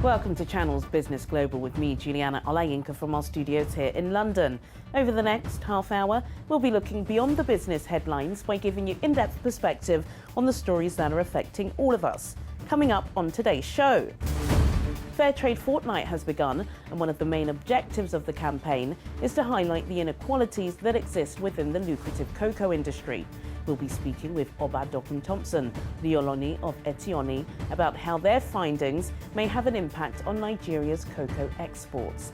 Welcome to Channel's Business Global with me, Juliana Olayinka, from our studios here in London. Over the next half hour, we'll be looking beyond the business headlines by giving you in-depth perspective on the stories that are affecting all of us. Coming up on today's show, Fair Trade Fortnight has begun, and one of the main objectives of the campaign is to highlight the inequalities that exist within the lucrative cocoa industry. We'll be speaking with Oba Dokun-Thompson, the Oloni of Etioni, about how their findings may have an impact on Nigeria's cocoa exports.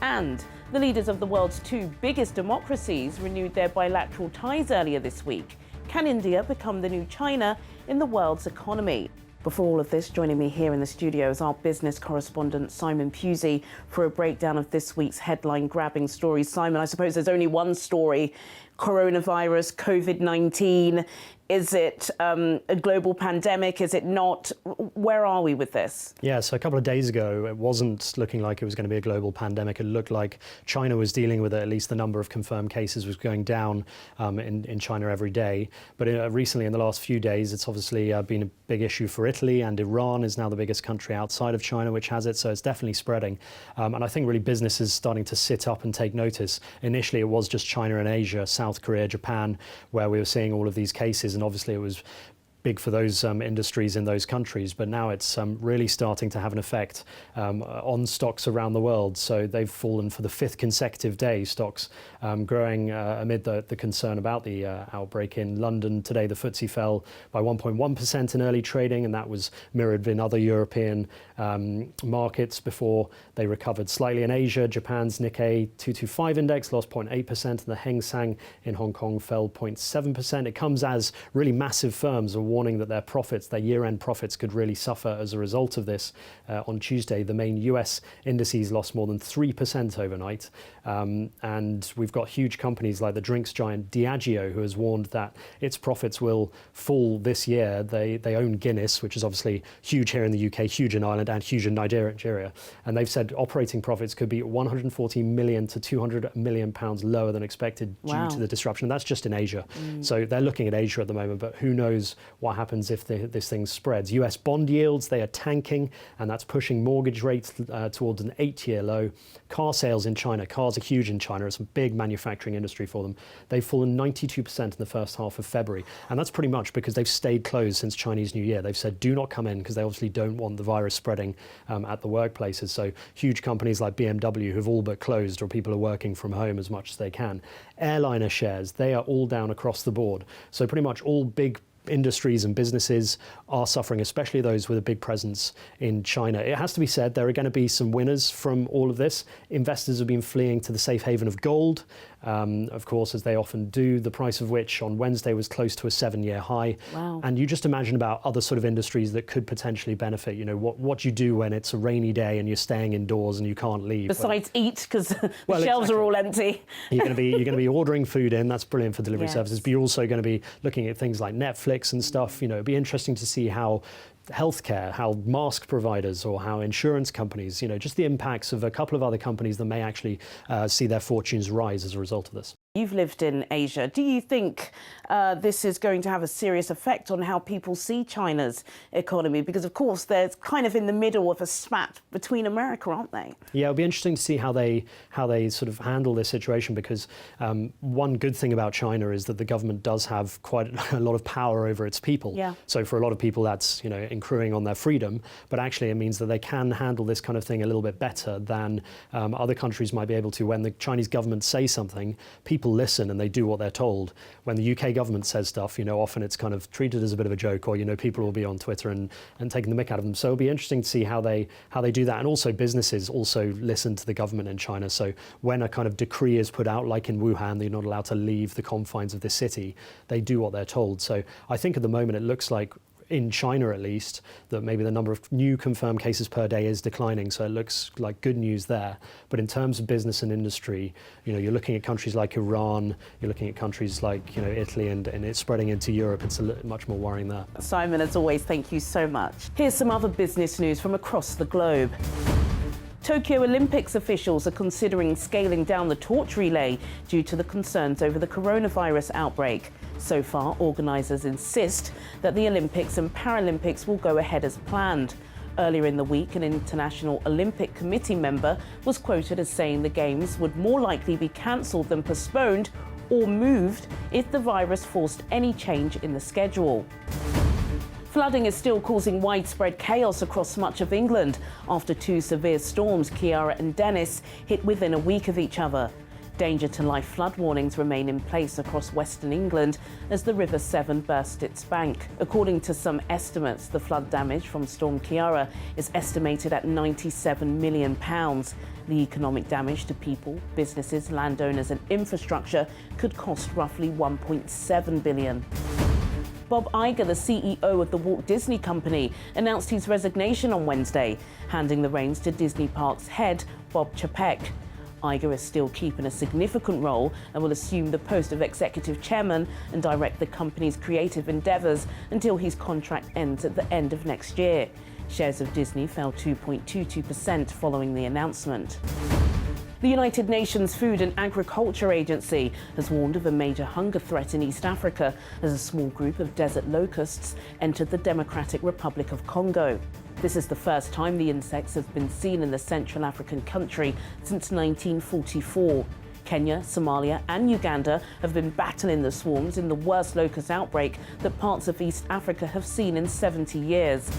And the leaders of the world's two biggest democracies renewed their bilateral ties earlier this week. Can India become the new China in the world's economy? Before all of this, joining me here in the studio is our business correspondent, Simon Pusey, for a breakdown of this week's headline-grabbing stories. Simon, I suppose there's only one story: coronavirus, COVID-19. Is it a global pandemic? Is it not? Where are we with this? Yeah, so a couple of days ago, it wasn't looking like it was going to be a global pandemic. It looked like China was dealing with it. At least the number of confirmed cases was going down in China every day. But recently, in the last few days, it's obviously been a big issue for Italy, and Iran is now the biggest country outside of China which has it. So it's definitely spreading. And I think really business is starting to sit up and take notice. Initially, it was just China and Asia, South Korea, Japan, where we were seeing all of these cases. And obviously it was big for those industries in those countries, but now it's really starting to have an effect on stocks around the world. So they've fallen for the fifth consecutive day, stocks growing amid the concern about the outbreak. In London today, the FTSE fell by 1.1% in early trading, and that was mirrored in other European markets before they recovered slightly. In Asia, Japan's Nikkei 225 index lost 0.8%, and the Hang Seng in Hong Kong fell 0.7%. It comes as really massive firms are warning that their profits, their year-end profits, could really suffer as a result of this. On Tuesday, the main US indices lost more than 3% overnight. And we've got huge companies like the drinks giant Diageo, who has warned that its profits will fall this year. They own Guinness, which is obviously huge here in the UK, huge in Ireland, and huge in Nigeria. And they've said operating profits could be 140 million to 200 million pounds lower than expected due to the disruption. And that's just in Asia. So they're looking at Asia at the moment, but who knows what happens if this thing spreads. US bond yields, they are tanking, and that's pushing mortgage rates towards an 8-year low. Car sales in China, cars are huge in China. It's a big manufacturing industry for them. They've fallen 92% in the first half of February. And that's pretty much because they've stayed closed since Chinese New Year. They've said, do not come in, because they obviously don't want the virus spreading at the workplaces. So huge companies like BMW have all but closed, or people are working from home as much as they can. Airliner shares, they are all down across the board. So pretty much all big industries and businesses are suffering, especially those with a big presence in China. It has to be said, there are going to be some winners from all of this. Investors have been fleeing to the safe haven of gold, of course, as they often do, the price of which on Wednesday was close to a 7-year high. Wow. And you just imagine about other sort of industries that could potentially benefit. You know, what you do when it's a rainy day and you're staying indoors and you can't leave. Besides eat, because the shelves are all empty. You're going to be ordering food in. That's brilliant for delivery services. But you're also going to be looking at things like Netflix and stuff. You know, it'd be interesting to see how healthcare, how mask providers, or how insurance companies, you know, just the impacts of a couple of other companies that may actually see their fortunes rise as a result of this. You've lived in Asia. Do you think this is going to have a serious effect on how people see China's economy? Because, of course, they're kind of in the middle of a spat between America, aren't they? Yeah, it'll be interesting to see how they sort of handle this situation, because one good thing about China is that the government does have quite a lot of power over its people. Yeah. So for a lot of people, that's, you know, accruing on their freedom, but actually it means that they can handle this kind of thing a little bit better than other countries might be able to. When the Chinese government says something, people listen and they do what they're told. When the UK government says stuff, you know, often it's kind of treated as a bit of a joke, or, you know, people will be on Twitter and taking the mick out of them. So it'll be interesting to see how they do that. And also businesses also listen to the government in China. So when a kind of decree is put out, like in Wuhan, that you're not allowed to leave the confines of the city, they do what they're told. So I think at the moment it looks like, in China at least, that maybe the number of new confirmed cases per day is declining. So it looks like good news there. But in terms of business and industry, you know, you're looking at countries like Iran, you're looking at countries like, you know, Italy, and it's spreading into Europe. It's much more worrying there. Simon, as always, thank you so much. Here's some other business news from across the globe. Tokyo Olympics officials are considering scaling down the torch relay due to the concerns over the coronavirus outbreak. So far, organisers insist that the Olympics and Paralympics will go ahead as planned. Earlier in the week, an International Olympic Committee member was quoted as saying the Games would more likely be cancelled than postponed or moved if the virus forced any change in the schedule. Flooding is still causing widespread chaos across much of England after two severe storms, Ciara and Dennis, hit within a week of each other. Danger to life flood warnings remain in place across Western England as the River Severn burst its bank. According to some estimates, the flood damage from Storm Ciara is estimated at £97 million. The economic damage to people, businesses, landowners and infrastructure could cost roughly £1.7 billion. Bob Iger, the CEO of the Walt Disney Company, announced his resignation on Wednesday, handing the reins to Disney Parks head Bob Chapek. Iger is still keeping a significant role and will assume the post of executive chairman and direct the company's creative endeavours until his contract ends at the end of next year. Shares of Disney fell 2.22% following the announcement. The United Nations Food and Agriculture Agency has warned of a major hunger threat in East Africa as a small group of desert locusts entered the Democratic Republic of Congo. This is the first time the insects have been seen in the Central African country since 1944. Kenya, Somalia and Uganda have been battling the swarms in the worst locust outbreak that parts of East Africa have seen in 70 years.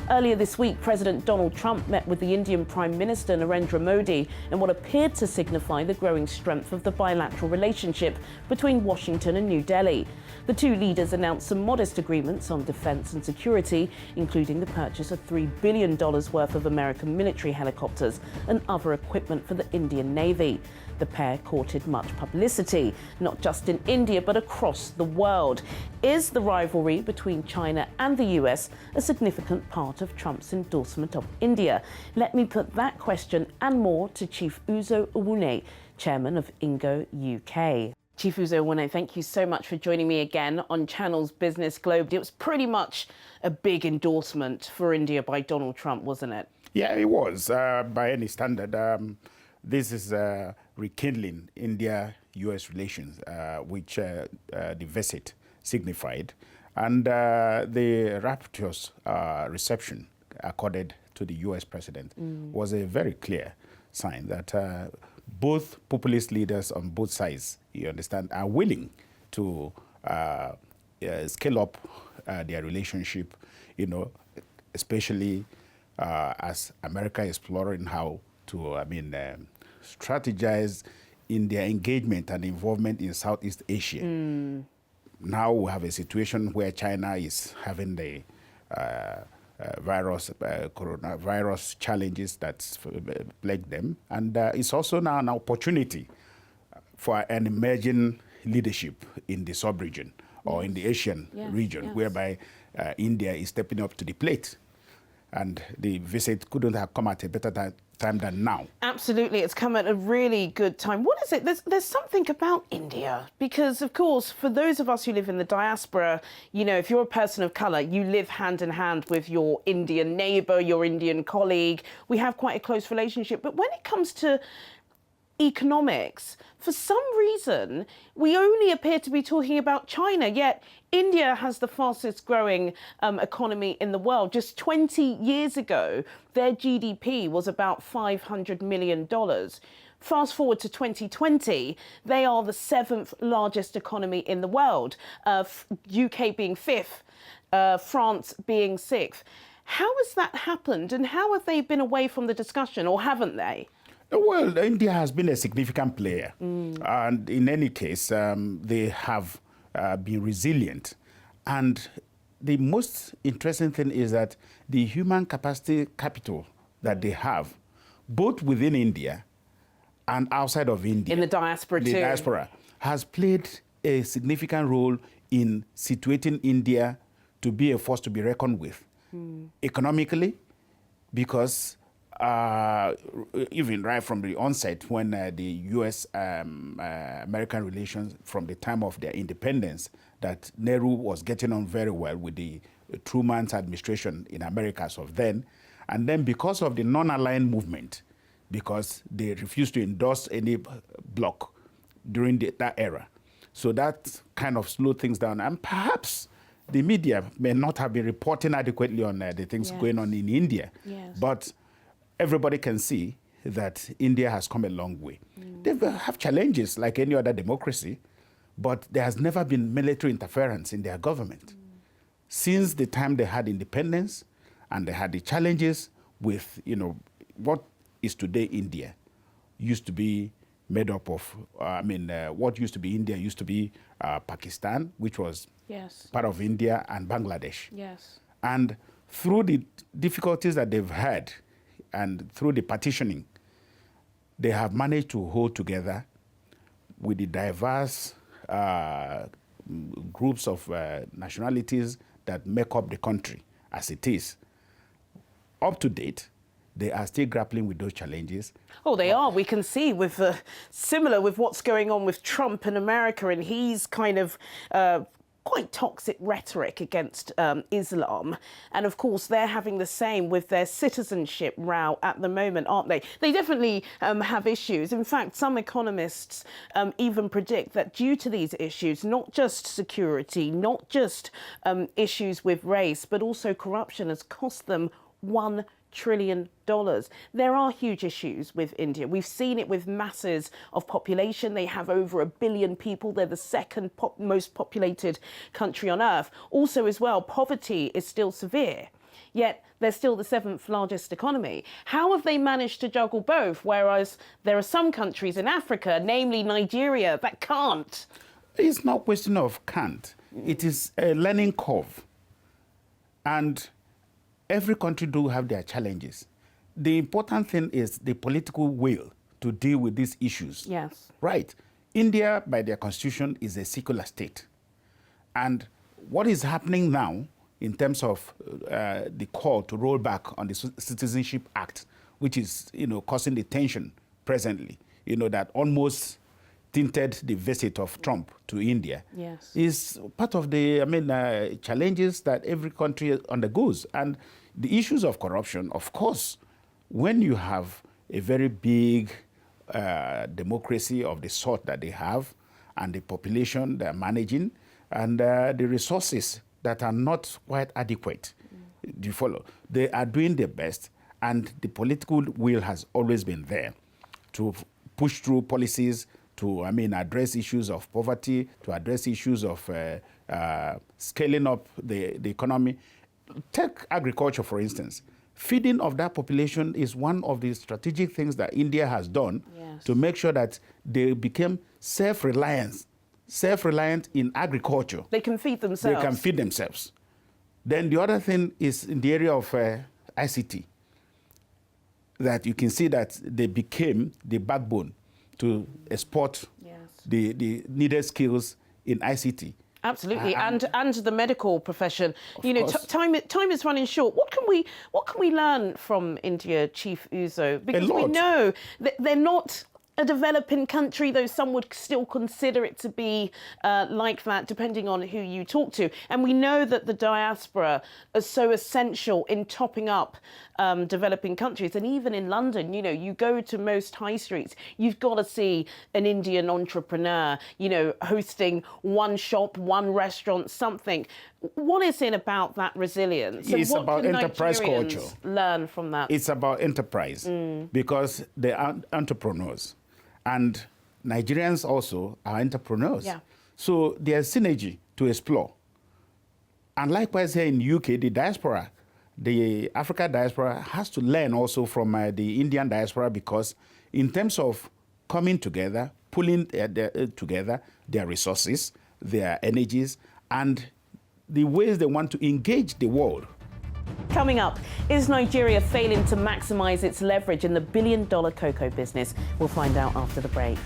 Earlier this week, President Donald Trump met with the Indian Prime Minister Narendra Modi in what appeared to signify the growing strength of the bilateral relationship between Washington and New Delhi. The two leaders announced some modest agreements on defense and security, including the purchase of $3 billion worth of American military helicopters and other equipment for the Indian Navy. The pair courted much publicity, not just in India but across the world. Is the rivalry between China and the US a significant part of Trump's endorsement of India? Let me put that question and more to Chief Uzo Owune, chairman of Ingo UK. Chief Uzo Owune, thank you so much for joining me again on Channel's Business Globe. It was pretty much a big endorsement for India by Donald Trump, wasn't it? Yeah, it was, by any standard. This is rekindling India-US relations, which the visit signified. And the rapturous reception accorded to the US president was a very clear sign that both populist leaders on both sides, you understand, are willing to scale up their relationship, you know, especially as America is exploring how to, strategize in their engagement and involvement in Southeast Asia. Now we have a situation where China is having the coronavirus challenges that plague them. And it's also now an opportunity for an emerging leadership in the sub-region or in the Asian region, whereby India is stepping up to the plate. And the visit couldn't have come at a better time than now. Absolutely, it's come at a really good time. What is it? There's something about India, because of course, for those of us who live in the diaspora, you know, if you're a person of colour, you live hand in hand with your Indian neighbour, your Indian colleague. We have quite a close relationship. But when it comes to economics, for some reason, we only appear to be talking about China, yet India has the fastest growing economy in the world. Just 20 years ago, their GDP was about $500 million. Fast forward to 2020, they are the 7th largest economy in the world, UK being 5th, France being 6th. How has that happened, and how have they been away from the discussion, or haven't they? Well, India has been a significant player. And in any case, they have been resilient. And the most interesting thing is that the human capital that they have, both within India and outside of India. In the diaspora too. The diaspora has played a significant role in situating India to be a force to be reckoned with. Economically, because even right from the onset, when the U.S.-American relations, from the time of their independence, that Nehru was getting on very well with the Truman's administration in Americas of then. And then because of the non-aligned movement, because they refused to endorse any bloc during that era. So that kind of slowed things down. And perhaps the media may not have been reporting adequately on the things going on in India. Yes. But everybody can see that India has come a long way. They have challenges like any other democracy, but there has never been military interference in their government. Since the time they had independence and they had the challenges with, what is today India used to be made up of, what used to be India used to be Pakistan, which was part of India, and Bangladesh. Yes. And through the difficulties that they've had and through the partitioning, they have managed to hold together with the diverse groups of nationalities that make up the country as it is. Up to date, they are still grappling with those challenges. Oh, they are. We can see with similar with what's going on with Trump in America, and he's kind of quite toxic rhetoric against Islam. And of course, they're having the same with their citizenship row at the moment, aren't they? They definitely have issues. In fact, some economists even predict that due to these issues, not just security, not just issues with race, but also corruption has cost them $1 trillion. There are huge issues with India. We've seen it with masses of population. They have over 1 billion people. They're the second most populated country on earth. Also, as well, poverty is still severe. Yet they're still the 7th largest economy. How have they managed to juggle both? Whereas there are some countries in Africa, namely Nigeria, that can't. It's not a question of can't. It is a learning curve. And every country do have their challenges. The important thing is the political will to deal with these issues. Yes. Right. India, by their constitution, is a secular state. And what is happening now in terms of the call to roll back on the Citizenship Act, which is, causing the tension presently, that almost tinted the visit of Trump to India, is part of the challenges that every country undergoes. And the issues of corruption, of course, when you have a very big democracy of the sort that they have, and the population they're managing, and the resources that are not quite adequate, do you follow? They are doing their best, and the political will has always been there to push through policies to, address issues of poverty, to address issues of scaling up the economy. Take agriculture, for instance. Feeding of that population is one of the strategic things that India has done to make sure that they became self-reliant in agriculture. They can feed themselves. They can feed themselves. Then the other thing is in the area of ICT, that you can see that they became the backbone to export the needed skills in ICT. Absolutely, and the medical profession. Time is running short. What can we learn from India, Chief Uzo? Because we know that they're not a developing country, though some would still consider it to be like that, depending on who you talk to. And we know that the diaspora is so essential in topping up developing countries. And even in London, you go to most high streets, you've got to see an Indian entrepreneur, hosting one shop, one restaurant, something. What is it about that resilience? It's about enterprise culture. Learn from that. It's about enterprise because they are entrepreneurs. And Nigerians also are entrepreneurs. Yeah. So there's synergy to explore. And likewise here in UK, the diaspora, the Africa diaspora has to learn also from the Indian diaspora, because in terms of coming together, pulling together their resources, their energies, and the ways they want to engage the world. Coming up, is Nigeria failing to maximise its leverage in the billion-dollar cocoa business? We'll find out after the break.